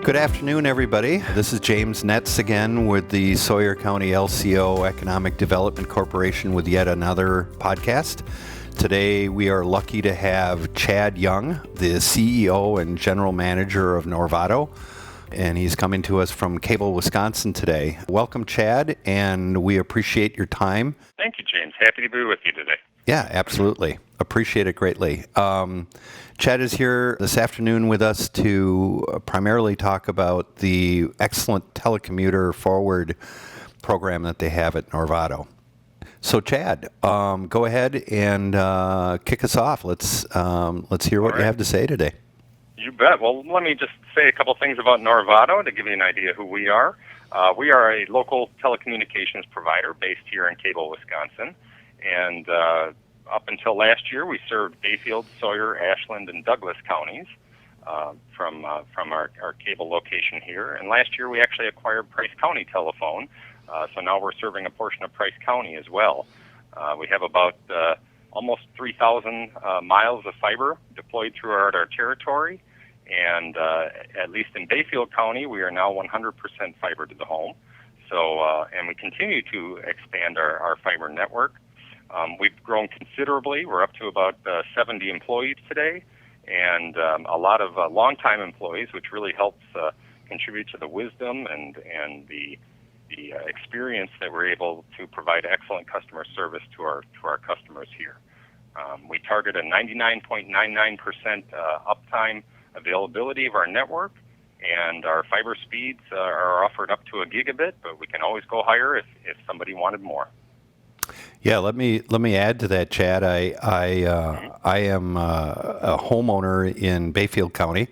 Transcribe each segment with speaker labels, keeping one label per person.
Speaker 1: Good afternoon, everybody. This is James Netz again with the Sawyer County LCO Economic Development Corporation with yet another podcast. Today we are lucky to have Chad Young, the CEO and General Manager of Norvado, and he's coming to us from Cable, Wisconsin today. Welcome, Chad, and we appreciate your time.
Speaker 2: Thank you, James. Happy to be with you today.
Speaker 1: Yeah, absolutely. Appreciate it greatly. Chad is here this afternoon with us to primarily talk about the excellent telecommuter forward program that they have at Norvado. So, Chad, go ahead and kick us off. Let's hear what you have to say today.
Speaker 2: You bet. Well, let me just say a couple things about Norvado to give you an idea who we are. We are a local telecommunications provider based here in Cable, Wisconsin, and up until last year, we served Bayfield, Sawyer, Ashland, and Douglas counties from our cable location here. And last year, we actually acquired Price County Telephone, so now we're serving a portion of Price County as well. We have about almost 3,000 miles of fiber deployed throughout our territory, and at least in Bayfield County, we are now 100% fiber to the home. So, and we continue to expand our fiber network. We've grown considerably. We're up to about 70 employees today, and a lot of longtime employees, which really helps contribute to the wisdom and the experience that we're able to provide excellent customer service to our customers here. We target a 99.99% uptime availability of our network, and our fiber speeds are offered up to a gigabit, but we can always go higher if somebody wanted more.
Speaker 1: Yeah, let me add to that, Chad. I am a homeowner in Bayfield County,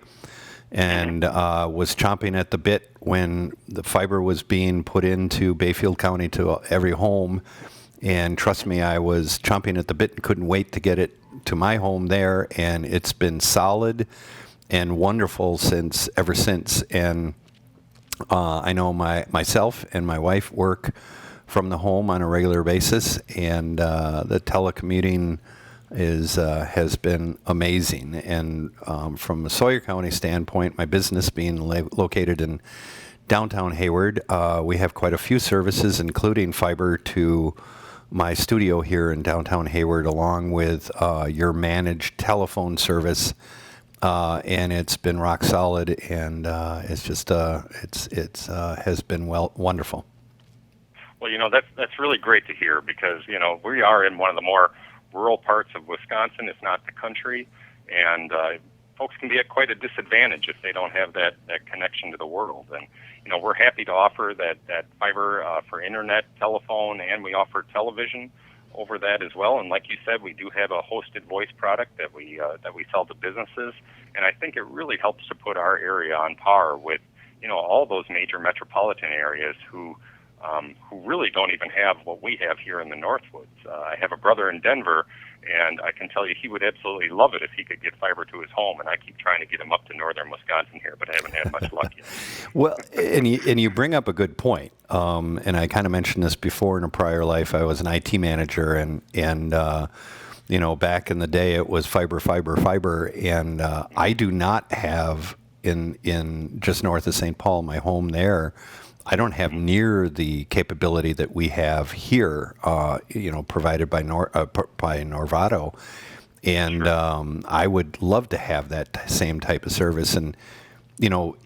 Speaker 1: and was chomping at the bit when the fiber was being put into Bayfield County to every home. And trust me, I was chomping at the bit and couldn't wait to get it to my home there. And it's been solid and wonderful ever since. And I know myself and my wife work from the home on a regular basis, and the telecommuting has been amazing. And from a Sawyer County standpoint, my business being located in downtown Hayward, we have quite a few services, including fiber to my studio here in downtown Hayward, along with your managed telephone service, and it's been rock solid, and it's just has been wonderful.
Speaker 2: Well, that's really great to hear, because we are in one of the more rural parts of Wisconsin, if not the country, and folks can be at quite a disadvantage if they don't have that connection to the world. And we're happy to offer that fiber for internet, telephone, and we offer television over that as well. And like you said, we do have a hosted voice product that we sell to businesses, and I think it really helps to put our area on par with all those major metropolitan areas who really don't even have what we have here in the Northwoods. I have a brother in Denver, and I can tell you he would absolutely love it if he could get fiber to his home, and I keep trying to get him up to northern Wisconsin here, but I haven't had much luck yet.
Speaker 1: Well, and you bring up a good point, and I kind of mentioned this before in a prior life. I was an IT manager, and back in the day it was fiber, and I do not have in just north of St. Paul, my home there, I don't have near the capability that we have here, provided by Norvado, and
Speaker 2: Sure.
Speaker 1: I would love to have that same type of service. And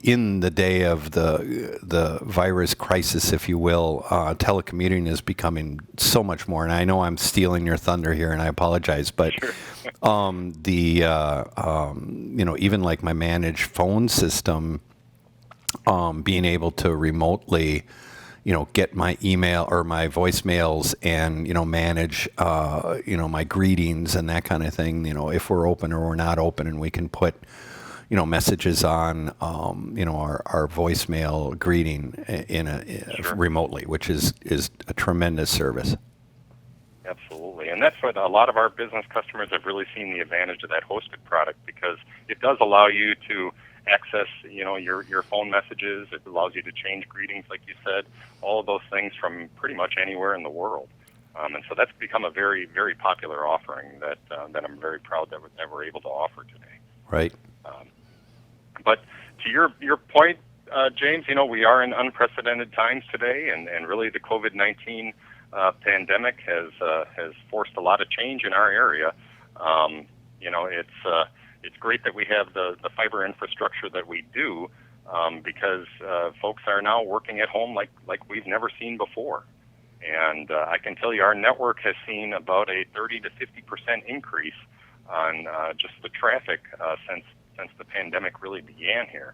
Speaker 1: in the day of the virus crisis, if you will, telecommuting is becoming so much more. And I know I'm stealing your thunder here, and I apologize, but
Speaker 2: Sure.
Speaker 1: Even like my managed phone system. Being able to remotely, get my email or my voicemails and, manage, my greetings and that kind of thing, if we're open or we're not open, and we can put, messages on, our voicemail greeting
Speaker 2: Sure.
Speaker 1: remotely, which is a tremendous service.
Speaker 2: Absolutely. And that's what a lot of our business customers have really seen the advantage of that hosted product, because it does allow you to access, your phone messages. It allows you to change greetings, like you said, all of those things from pretty much anywhere in the world. And so that's become a very, very popular offering that I'm very proud that we're able to offer today.
Speaker 1: Right.
Speaker 2: But to your point, James, we are in unprecedented times today, and really the COVID-19 pandemic has forced a lot of change in our area. It's great that we have the fiber infrastructure that we do, because folks are now working at home like we've never seen before. And I can tell you our network has seen about a 30 to 50% increase on just the traffic since the pandemic really began here.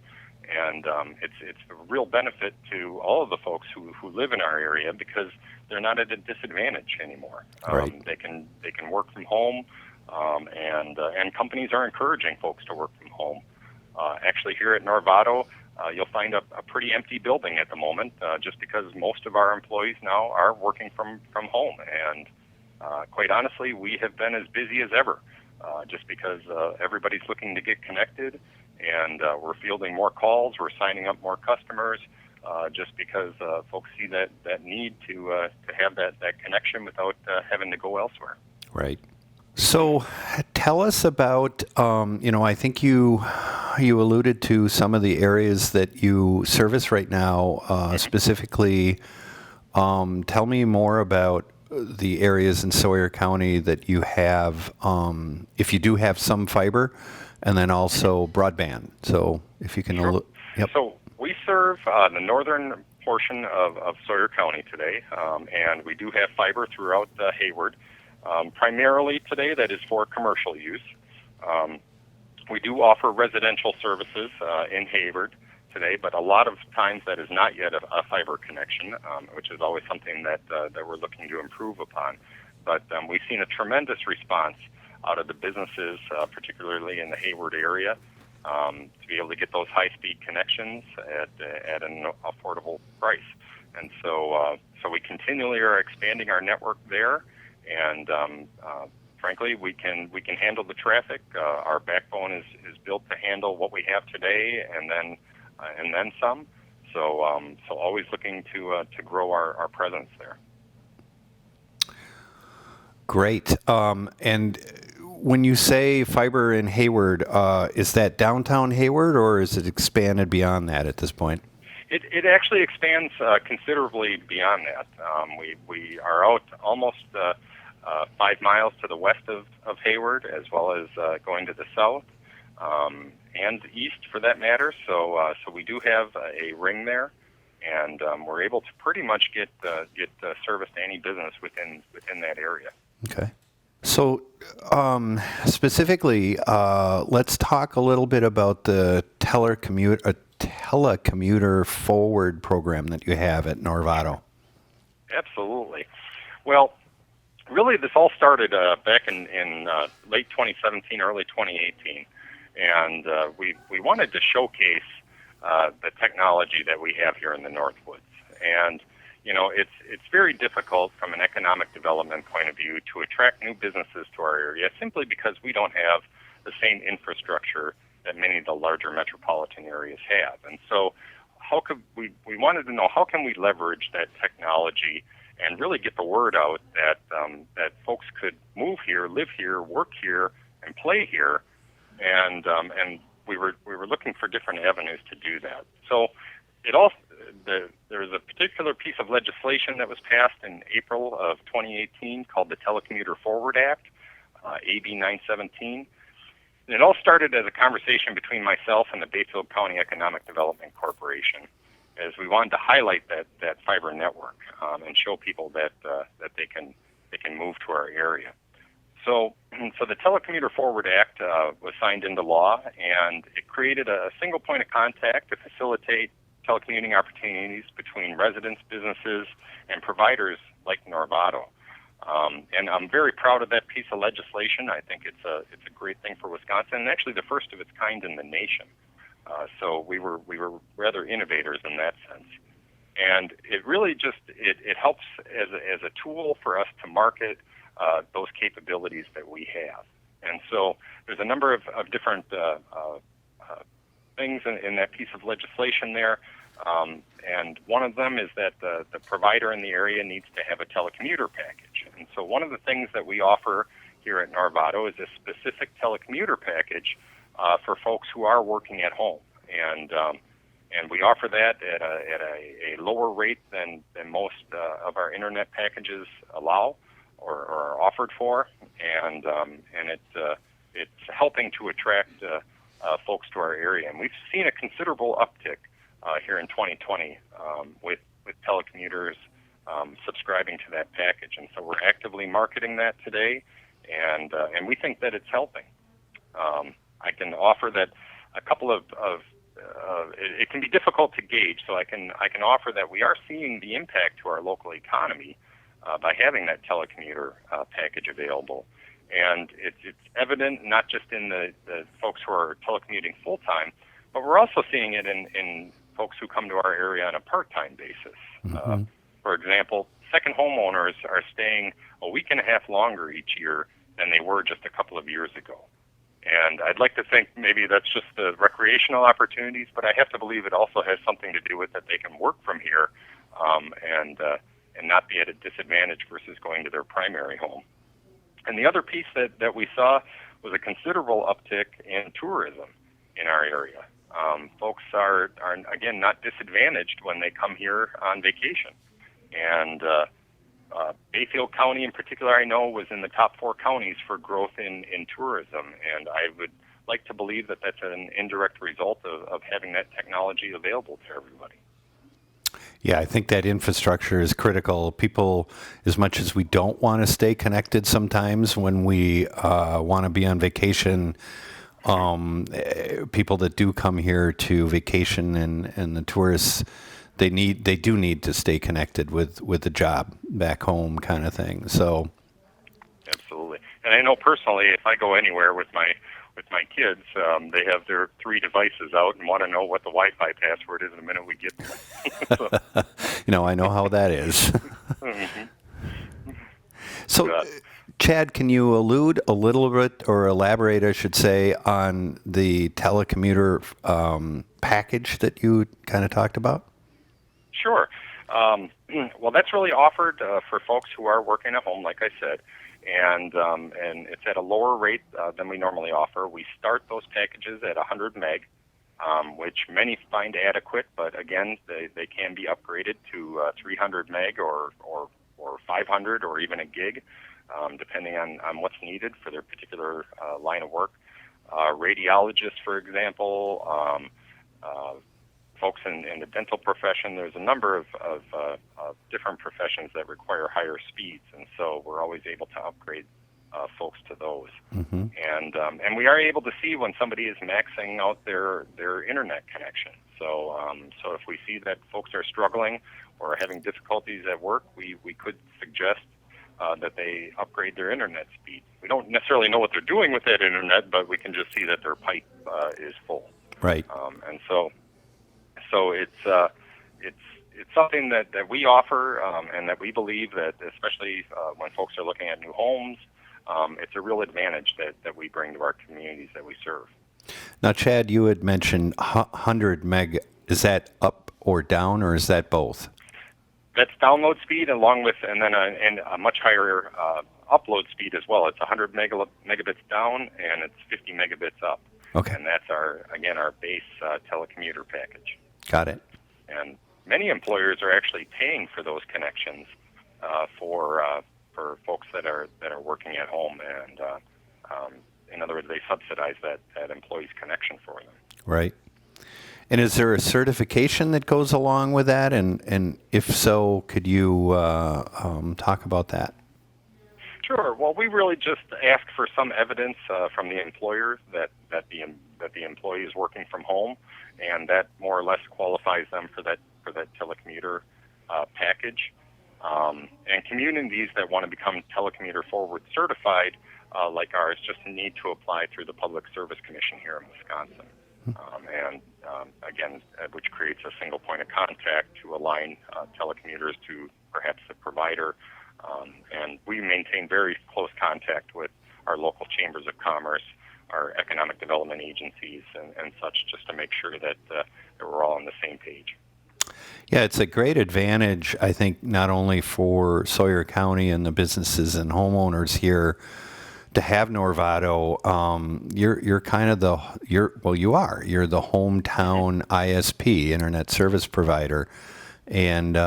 Speaker 2: And it's a real benefit to all of the folks who live in our area, because they're not at a disadvantage anymore.
Speaker 1: Right.
Speaker 2: They can work from home, and companies are encouraging folks to work from home. Actually, here at Norvado, you'll find a pretty empty building at the moment, just because most of our employees now are working from home. And quite honestly, we have been as busy as ever, just because everybody's looking to get connected, and we're fielding more calls, we're signing up more customers, just because folks see that need to have that connection without having to go elsewhere.
Speaker 1: Right. So tell us about, I think you alluded to some of the areas that you service right now, specifically. Tell me more about the areas in Sawyer County that you have, if you do have some fiber, and then also broadband. So if you can...
Speaker 2: Sure.
Speaker 1: Yep.
Speaker 2: So we serve the northern portion of Sawyer County today, and we do have fiber throughout Hayward. Primarily today, that is for commercial use. We do offer residential services in Hayward today, but a lot of times that is not yet a fiber connection, which is always something that we're looking to improve upon. But we've seen a tremendous response out of the businesses, particularly in the Hayward area, to be able to get those high-speed connections at an affordable price. And so we continually are expanding our network there. And frankly, we can handle the traffic. Our backbone is built to handle what we have today, and then some. So always looking to grow our presence there.
Speaker 1: Great. And when you say fiber in Hayward, is that downtown Hayward, or is it expanded beyond that at this point?
Speaker 2: It actually expands considerably beyond that. We are out almost 5 miles to the west of Hayward, as well as going to the south and east, for that matter. So we do have a ring there, and we're able to pretty much get service to any business within that area.
Speaker 1: Okay. So specifically, let's talk a little bit about the telecommuter forward program that you have at Norvado.
Speaker 2: Absolutely. Well, really, this all started back in late 2017, early 2018, and we wanted to showcase the technology that we have here in the Northwoods. And it's very difficult from an economic development point of view to attract new businesses to our area, simply because we don't have the same infrastructure that many of the larger metropolitan areas have. And so we wanted to know, how can we leverage that technology and really get the word out that folks could move here, live here, work here, and play here. And we were looking for different avenues to do that. So there's a particular piece of legislation that was passed in April of 2018 called the Telecommuter Forward Act, AB 917. And it all started as a conversation between myself and the Bayfield County Economic Development Corporation, as we wanted to highlight that fiber network and show people that they can move to our area. So the Telecommuter Forward Act was signed into law, and it created a single point of contact to facilitate telecommuting opportunities between residents, businesses, and providers like Norvado. And I'm very proud of that piece of legislation. I think it's a great thing for Wisconsin, and actually the first of its kind in the nation. So we were rather innovators in that sense. And it really just it helps as a tool for us to market those capabilities that we have. And so there's a number of different things in that piece of legislation there. And one of them is that the provider in the area needs to have a telecommuter package. And so one of the things that we offer here at Norvado is a specific telecommuter package for folks who are working at home. and we offer that at a lower rate than most of our internet packages allow or are offered for, and it's helping to attract folks to our area. And we've seen a considerable uptick here in 2020 with telecommuters subscribing to that package, and so we're actively marketing that today, and we think that it's helping. I can offer that a couple of it can be difficult to gauge, so I can offer that we are seeing the impact to our local economy by having that telecommuter package available. And it's evident not just in the folks who are telecommuting full-time, but we're also seeing it in folks who come to our area on a part-time basis.
Speaker 1: Mm-hmm.
Speaker 2: For example, second homeowners are staying a week and a half longer each year than they were just a couple of years ago. And I'd like to think maybe that's just the recreational opportunities, but I have to believe it also has something to do with that they can work from here and not be at a disadvantage versus going to their primary home. And the other piece that we saw was a considerable uptick in tourism in our area. Folks are again not disadvantaged when they come here on vacation. And Bayfield County in particular, I know, was in the top 4 counties for growth in tourism, and I would like to believe that that's an indirect result of having that technology available to everybody.
Speaker 1: Yeah, I think that infrastructure is critical. People, as much as we don't want to stay connected sometimes when we want to be on vacation, people that do come here to vacation and the tourists, they do need to stay connected with the job back home kind of thing. So
Speaker 2: absolutely. And I know personally, if I go anywhere with my kids, they have their 3 devices out and want to know what the Wi-Fi password is the minute we get there. So.
Speaker 1: I know how that is.
Speaker 2: Mm-hmm.
Speaker 1: So, Chad, can you allude a little bit, or elaborate, I should say, on the telecommuter package that you kind of talked about?
Speaker 2: Sure. Well, that's really offered for folks who are working at home, like I said, and it's at a lower rate than we normally offer. We start those packages at 100 meg, which many find adequate, but again, they can be upgraded to 300 meg or 500 or even a gig, depending on what's needed for their particular line of work. Radiologists, for example, folks in the dental profession, there's a number of different professions that require higher speeds, and so we're always able to upgrade folks to those.
Speaker 1: Mm-hmm.
Speaker 2: And we are able to see when somebody is maxing out their internet connection. So if we see that folks are struggling or having difficulties at work, we could suggest that they upgrade their internet speed. We don't necessarily know what they're doing with that internet, but we can just see that their pipe is full.
Speaker 1: Right.
Speaker 2: And so it's something that we offer, and that we believe that, especially when folks are looking at new homes, it's a real advantage that we bring to our communities that we serve.
Speaker 1: Now, Chad, you had mentioned 100 meg. Is that up or down, or is that both?
Speaker 2: That's download speed, along with and a much higher upload speed as well. It's 100 megabits down, and it's 50 megabits up.
Speaker 1: Okay.
Speaker 2: And that's our base telecommuter package.
Speaker 1: Got it.
Speaker 2: And many employers are actually paying for those connections for folks that are working at home, and in other words, they subsidize that employee's connection for them.
Speaker 1: Right. And is there a certification that goes along with that? And if so, could you talk about that?
Speaker 2: Sure. Well, we really just ask for some evidence from the employer that the employee is working from home, and that more or less qualifies them for that telecommuter package. And communities that want to become telecommuter forward certified, like ours, just need to apply through the Public Service Commission here in Wisconsin. Again, which creates a single point of contact to align telecommuters to perhaps the provider. And we maintain very close contact with our local chambers of commerce, our economic development agencies, and such, just to make sure that we're all on the same page.
Speaker 1: Yeah, it's a great advantage, I think, not only for Sawyer County and the businesses and homeowners here to have Norvado. You're kind of you're the hometown ISP, internet service provider, and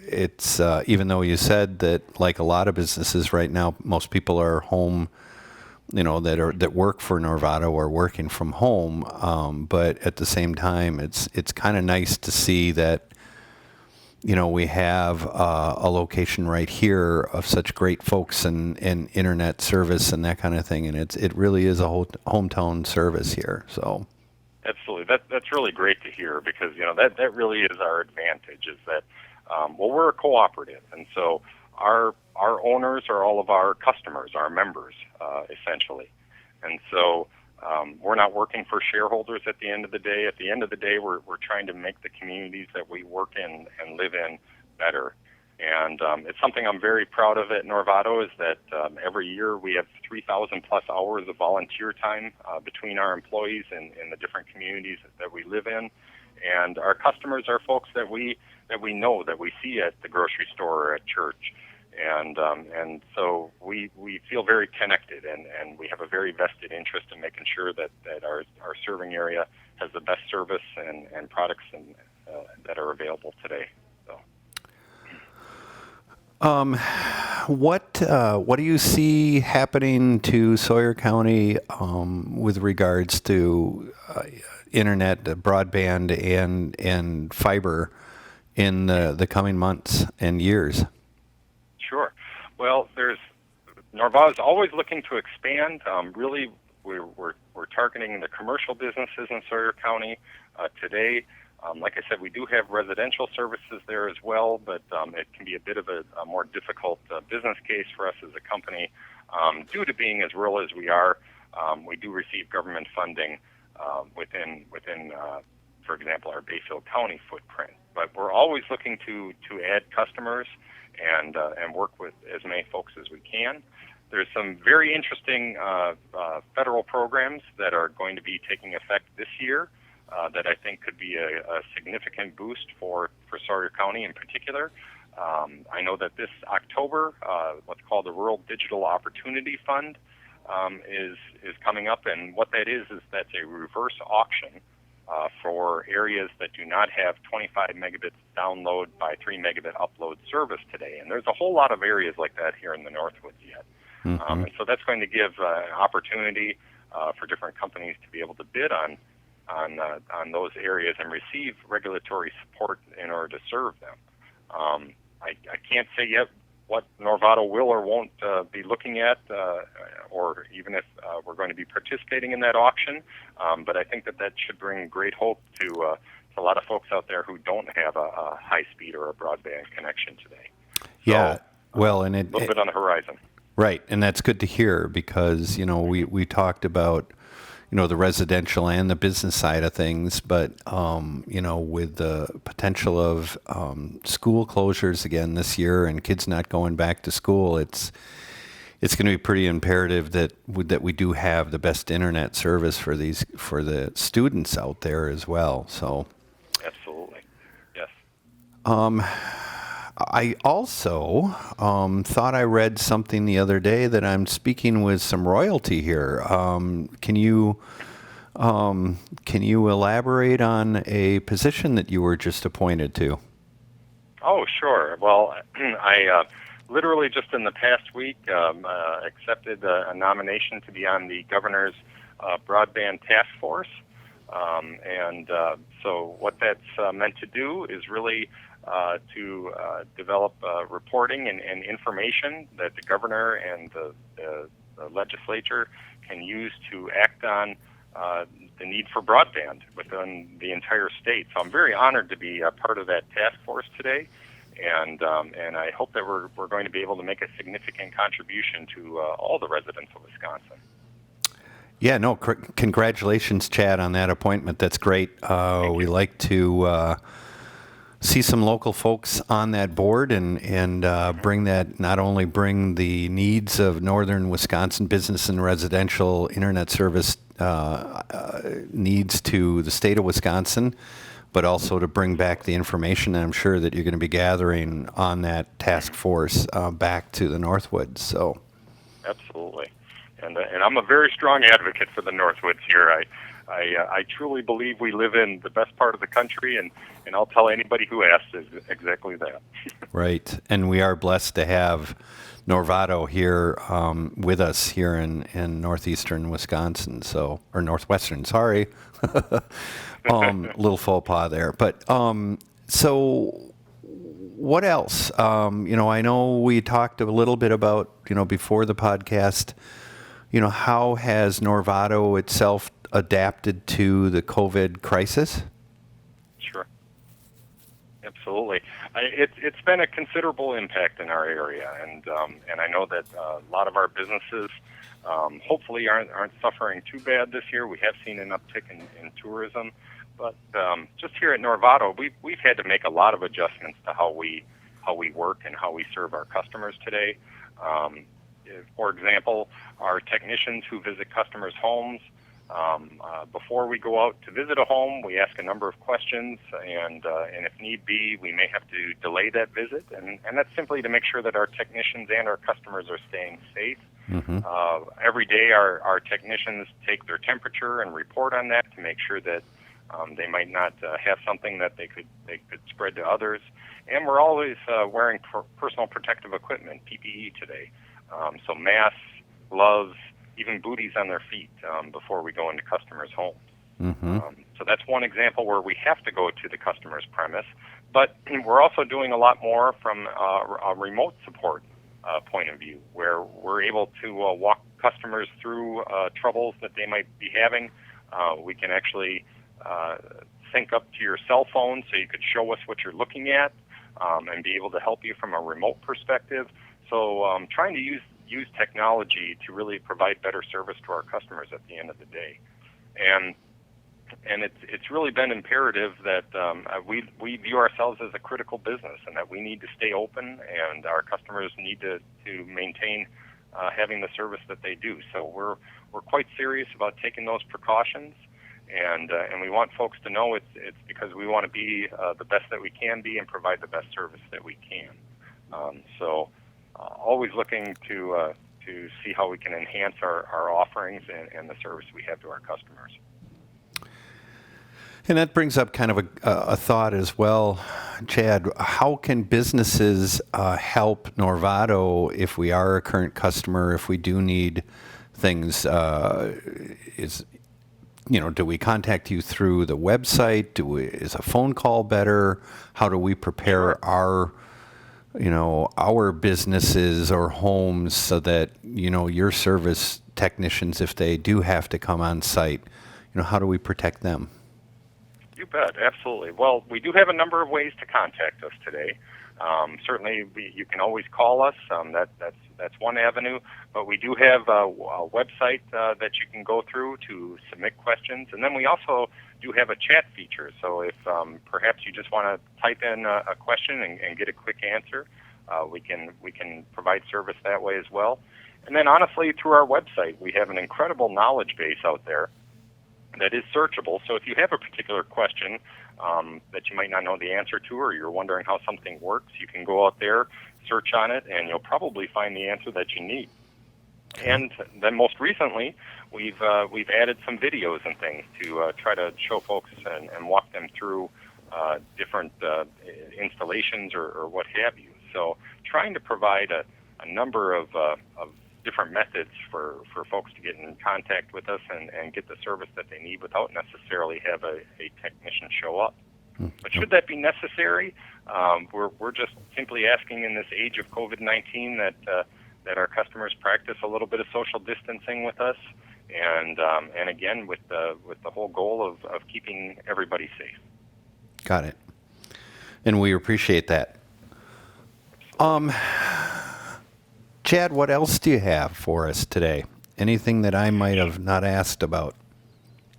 Speaker 1: it's even though you said that, like a lot of businesses right now, most people are home, that work for Norvado are working from home. But at the same time, it's kind of nice to see that, we have a location right here of such great folks and internet service and that kind of thing, and it really is a hometown service here. So,
Speaker 2: absolutely, that's really great to hear, because that really is our advantage. Is that we're a cooperative, and so our owners are all of our customers, our members, essentially, and so. We're not working for shareholders at the end of the day. At the end of the day, we're trying to make the communities that we work in and live in better. And it's something I'm very proud of at Norvado, is that every year we have 3,000 plus hours of volunteer time between our employees and in the different communities that we live in. And our customers are folks that we know, that we see at the grocery store or at church. And so we feel very connected, and we have a very vested interest in making sure that our serving area has the best service and products that are available today. So.
Speaker 1: What do you see happening to Sawyer County with regards to internet, broadband, and fiber in the coming months and years?
Speaker 2: Sure. Well, Norvado is always looking to expand. Really, we're targeting the commercial businesses in Sawyer County today. Like I said, we do have residential services there as well, but it can be a bit of a more difficult business case for us as a company due to being as rural as we are. We do receive government funding within for example, our Bayfield County footprint. But we're always looking to add customers and work with as many folks as we can. There's some very interesting federal programs that are going to be taking effect this year that I think could be a significant boost for Sawyer County in particular. I know that this October, what's called the Rural Digital Opportunity Fund is coming up, and what that is that's a reverse auction for areas that do not have 25 megabits download by 3 megabit upload service today. And there's a whole lot of areas like that here in the Northwoods yet. And so that's going to give an opportunity for different companies to be able to bid on those areas and receive regulatory support in order to serve them. I can't say yet what Norvado will or won't be looking at, or even if we're going to be participating in that auction. But I think that should bring great hope to a lot of folks out there who don't have a high speed or a broadband connection today.
Speaker 1: Yeah,
Speaker 2: so,
Speaker 1: well, and
Speaker 2: a little bit on the horizon.
Speaker 1: Right, and that's good to hear, because we talked about the residential and the business side of things, but with the potential of school closures again this year and kids not going back to school, it's going to be pretty imperative that we do have the best internet service for the students out there as well. So,
Speaker 2: absolutely, yes.
Speaker 1: I also thought I read something the other day that I'm speaking with some royalty here. Can you elaborate on a position that you were just appointed to?
Speaker 2: Oh, sure. Well, I literally just in the past week accepted a nomination to be on the governor's broadband task force. So what that's meant to do is really to develop reporting and information that the governor and the legislature can use to act on the need for broadband within the entire state. So I'm very honored to be a part of that task force today, and I hope that we're going to be able to make a significant contribution to all the residents of Wisconsin.
Speaker 1: Yeah, no, congratulations, Chad, on that appointment. That's great. We like to see some local folks on that board and bring not only bring the needs of northern Wisconsin business and residential internet service needs to the state of Wisconsin, but also to bring back the information that I'm sure that you're going to be gathering on that task force back to the Northwoods. So,
Speaker 2: absolutely. And I'm a very strong advocate for the Northwoods here. I truly believe we live in the best part of the country, and I'll tell anybody who asks is exactly that.
Speaker 1: Right, and we are blessed to have Norvado here with us here in northeastern Wisconsin, or northwestern. Sorry, little faux pas there. But so, what else? I know we talked a little bit about before the podcast. How has Norvado itself adapted to the COVID crisis?
Speaker 2: Sure. Absolutely. It's been a considerable impact in our area, and I know that a lot of our businesses hopefully aren't suffering too bad this year. We have seen an uptick in tourism, but just here at Norvado, we've had to make a lot of adjustments to how we work and how we serve our customers today. For example, our technicians who visit customers' homes, before we go out to visit a home, we ask a number of questions, and if need be, we may have to delay that visit, and that's simply to make sure that our technicians and our customers are staying safe.
Speaker 1: Mm-hmm.
Speaker 2: Every day, our technicians take their temperature and report on that to make sure that they might not have something that they could spread to others. And we're always wearing personal protective equipment, PPE today, so masks, gloves, even booties on their feet before we go into customers' homes.
Speaker 1: Mm-hmm.
Speaker 2: So that's one example where we have to go to the customer's premise. But we're also doing a lot more from a remote support point of view, where we're able to walk customers through troubles that they might be having. We can actually sync up to your cell phone so you could show us what you're looking at and be able to help you from a remote perspective. So trying to use technology to really provide better service to our customers at the end of the day. And it's really been imperative that we view ourselves as a critical business, and that we need to stay open, and our customers need to maintain having the service that they do. So we're quite serious about taking those precautions, and we want folks to know it's because we want to be the best that we can be and provide the best service that we can. Always looking to see how we can enhance our offerings and the service we have to our customers.
Speaker 1: And that brings up kind of a thought as well, Chad. How can businesses help Norvado if we are a current customer, if we do need things? Do we contact you through the website? Is a phone call better? How do we prepare our businesses or homes so that, your service technicians, if they do have to come on site, how do we protect them?
Speaker 2: You bet, absolutely. Well, we do have a number of ways to contact us today. Certainly, you can always call us. That's one avenue. But we do have a website that you can go through to submit questions, and then we also do have a chat feature. So if perhaps you just want to type in a question and get a quick answer, we can provide service that way as well. And then honestly, through our website, we have an incredible knowledge base out there that is searchable. So if you have a particular question that you might not know the answer to, or you're wondering how something works, you can go out there, search on it, and you'll probably find the answer that you need. And then most recently, we've added some videos and things to try to show folks and walk them through different installations or what have you. So trying to provide a number of different methods for folks to get in contact with us and get the service that they need without necessarily have a technician show up. But should that be necessary, we're just simply asking in this age of COVID-19 that our customers practice a little bit of social distancing with us, and again with the whole goal of keeping everybody safe.
Speaker 1: Got it. And we appreciate that. Chad, what else do you have for us today? Anything that I might have not asked about?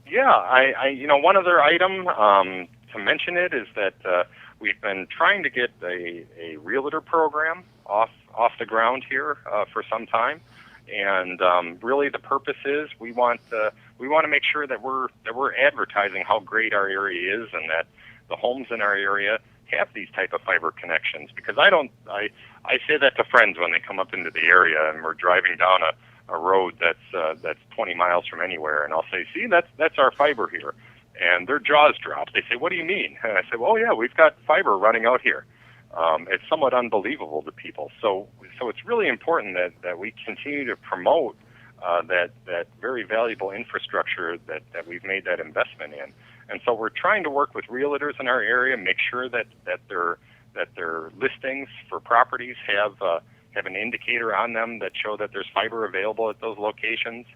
Speaker 2: Yeah, I one other item to mention it is that we've been trying to get a realtor program off the ground here for some time, and really the purpose is we want to make sure that we're advertising how great our area is, and that the homes in our area have these type of fiber connections. Because I say that to friends when they come up into the area and we're driving down a road that's 20 miles from anywhere, and I'll say, see, that's our fiber here. And their jaws drop. They say, what do you mean? And I say, well, yeah, we've got fiber running out here. It's somewhat unbelievable to people. So it's really important that we continue to promote that very valuable infrastructure that we've made that investment in. And so we're trying to work with realtors in our area, make sure that their listings for properties have an indicator on them that show that there's fiber available at those locations.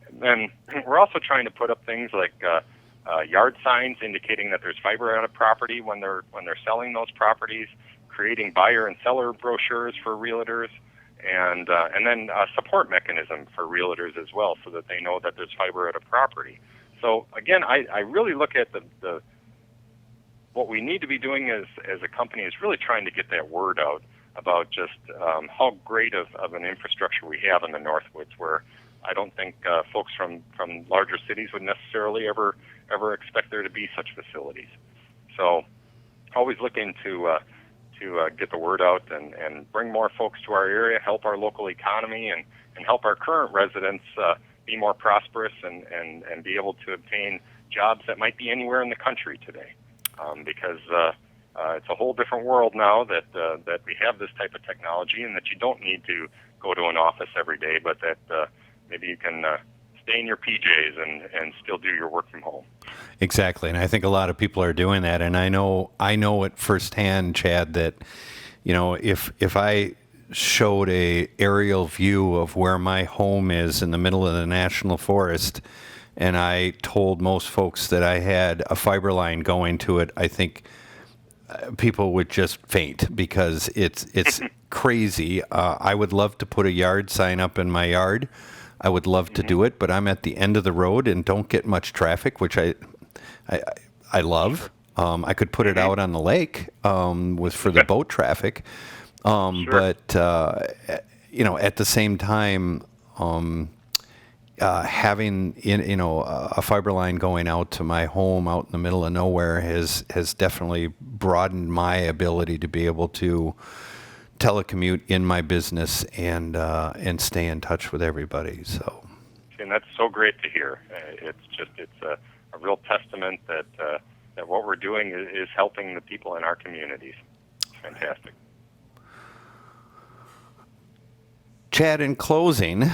Speaker 2: And then we're also trying to put up things like yard signs indicating that there's fiber at a property when they're selling those properties, creating buyer and seller brochures for realtors, and then a support mechanism for realtors as well, so that they know that there's fiber at a property. So again, I really look at the what we need to be doing as a company is really trying to get that word out about just how great of an infrastructure we have in the Northwoods, where I don't think folks from larger cities would necessarily ever expect there to be such facilities. So always looking to get the word out and bring more folks to our area, help our local economy, and help our current residents be more prosperous and be able to obtain jobs that might be anywhere in the country today. Because it's a whole different world now that we have this type of technology, and that you don't need to go to an office every day, but that maybe you can stay in your PJs and still do your work from home.
Speaker 1: Exactly, and I think a lot of people are doing that, and I know it firsthand, Chad, that if I showed a aerial view of where my home is in the middle of the national forest, and I told most folks that I had a fiber line going to it, I think people would just faint, because it's crazy. I would love to put a yard sign up in my yard. I would love to do it, but I'm at the end of the road and don't get much traffic, which I love. I could put it out on the lake for the boat traffic, but at the same time, having a fiber line going out to my home out in the middle of nowhere has definitely broadened my ability to be able to telecommute in my business and stay in touch with everybody. So,
Speaker 2: and that's so great to hear. It's a real testament that what we're doing is helping the people in our communities. Fantastic.
Speaker 1: Chad, in closing,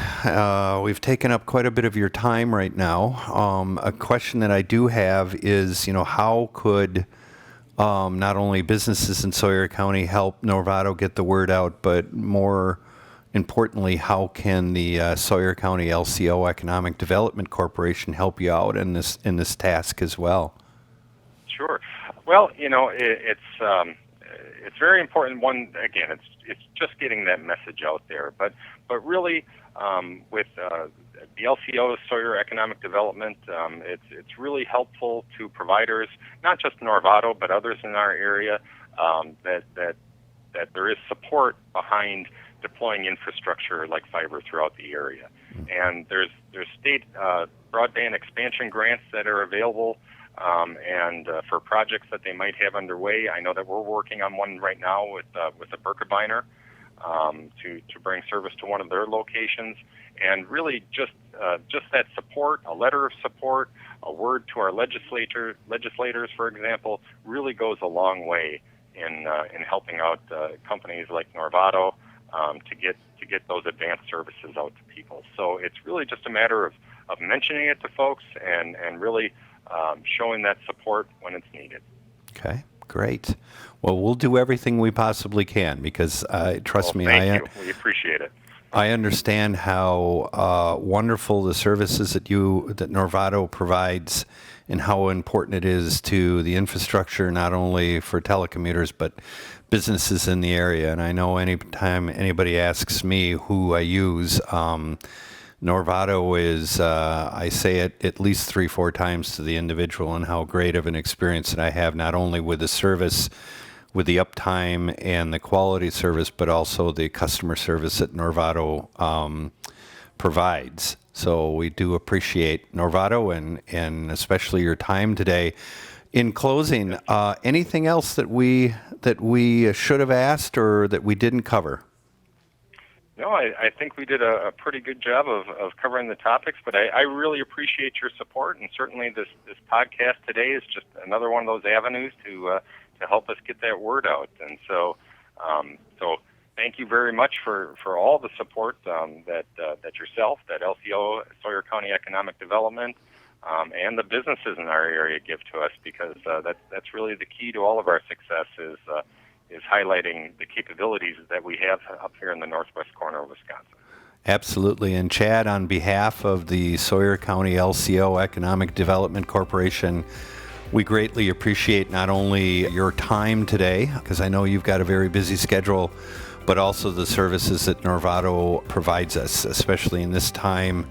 Speaker 1: we've taken up quite a bit of your time right now. A question that I do have is, how could not only businesses in Sawyer County help Norvado get the word out, but more importantly, how can the Sawyer County LCO Economic Development Corporation help you out in this task as well?
Speaker 2: Sure. Well, it's very important. One, again, it's just getting that message out there, but really with the LCO, Sawyer Economic Development, it's really helpful to providers, not just Norvado, but others in our area, that there is support behind deploying infrastructure like fiber throughout the area. And there's state broadband expansion grants that are available, and for projects that they might have underway. I know that we're working on one right now with the Birkebeiner to bring service to one of their locations, and really just that support, a letter of support, a word to our legislators, for example, really goes a long way in helping out companies like Norvado to get those advanced services out to people. So it's really just a matter of mentioning it to folks and really showing that support when it's needed.
Speaker 1: Okay, great. Well, we'll do everything we possibly can, because trust me,
Speaker 2: thank you. We appreciate it.
Speaker 1: I understand how wonderful the services that Norvado provides, and how important it is to the infrastructure, not only for telecommuters but businesses in the area. And I know anytime anybody asks me who I use, Norvado is, I say it at least 3-4 times to the individual, and how great of an experience that I have, not only with the service, with the uptime and the quality service, but also the customer service that Norvado provides. So we do appreciate Norvado and especially your time today. In closing, anything else that we should have asked or that we didn't cover?
Speaker 2: No, I think we did a pretty good job of covering the topics, but I really appreciate your support, and certainly this podcast today is just another one of those avenues to help us get that word out. And so thank you very much for all the support that yourself, that LCO, Sawyer County Economic Development, and the businesses in our area give to us, because that's really the key to all of our success is highlighting the capabilities that we have up here in the northwest corner of Wisconsin.
Speaker 1: Absolutely. And Chad, on behalf of the Sawyer County LCO Economic Development Corporation, we greatly appreciate not only your time today, because I know you've got a very busy schedule, but also the services that Norvado provides us, especially in this time,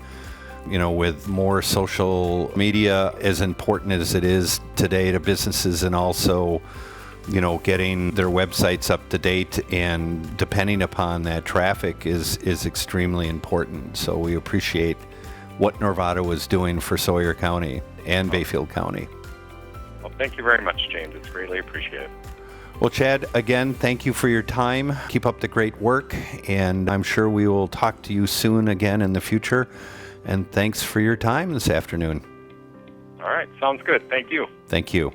Speaker 1: with more social media as important as it is today to businesses, and also getting their websites up to date and depending upon that traffic is extremely important. So we appreciate what Norvado is doing for Sawyer County and Bayfield County.
Speaker 2: Well, thank you very much, James. It's greatly appreciated.
Speaker 1: Well, Chad, again, thank you for your time. Keep up the great work, and I'm sure we will talk to you soon again in the future. And thanks for your time this afternoon.
Speaker 2: All right. Sounds good. Thank you.
Speaker 1: Thank you.